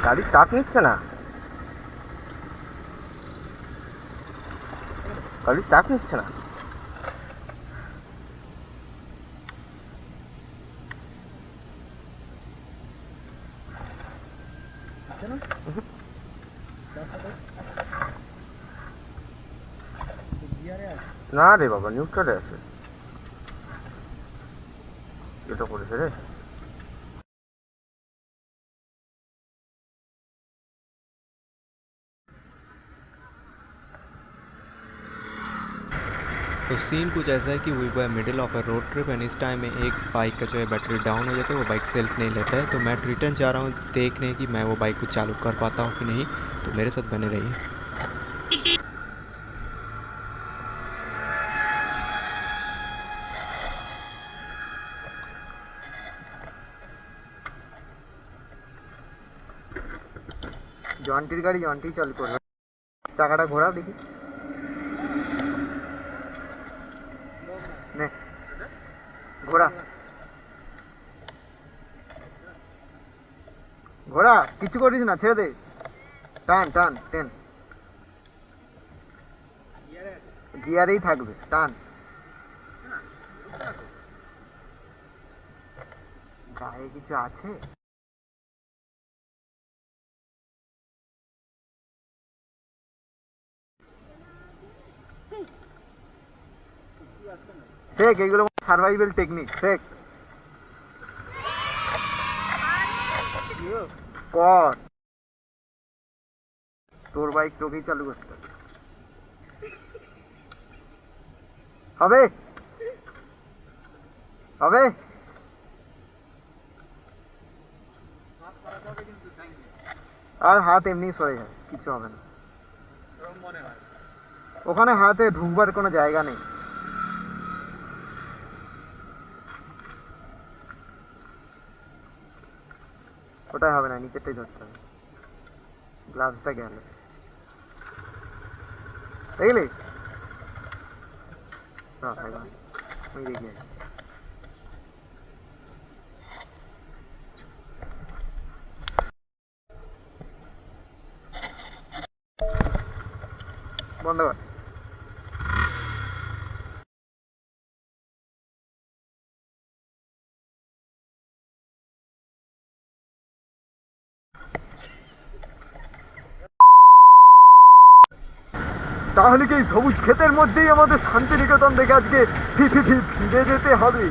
গাড়ি স্টার্ট নিচ্ছে না, গাড়ি স্টার্ট নিচ্ছে না। না রে বাবা, নিউট্রালে আছে। এটা করেছে রে। तो सीन कुछ ऐसा है कि we were middle of a road trip and इस टाइम में एक बाइक का जो है बैटरी डाउन हो जाता है, वो बाइक सेल्फ नहीं लेता है। तो मैं रिटर्न जा रहा हूँ देखने कि मैं वो बाइक को चालू कर पाता हूँ कि नहीं। तो मेरे साथ बने रहिए। জন্টির গাড়ি জন্টি চালু করবে। চাকাটা ঘোরা দেখি। নে ঘোরা ঘোরা, কিছু করিস না, ছেড়ে দে। টান টান টেন, গিয়ারেই থাকবে, টান। গায়ে কিছু আছে? শেখ, এগুলো সার্ভাইভাল টেকনিক, শেখ কর। তোর বাইক তোকেই চালু করতে হবে। হবে হবে। আর হাত এমনি সরে যায়, কিছু হবে না। ওখানে হাতে ঢুকবার কোনো জায়গা নেই। ওটাই হবে না, নিচেরটাই ধরতে হবে। গ্লাভসটা গেল, দেখলি? আমি দেখি বন্ধ কর। তাহলে কি এই সবুজ ক্ষেতের মধ্যেই আমাদের শান্তিনিকেতন দেখে আজকে ফিরে যেতে হবে?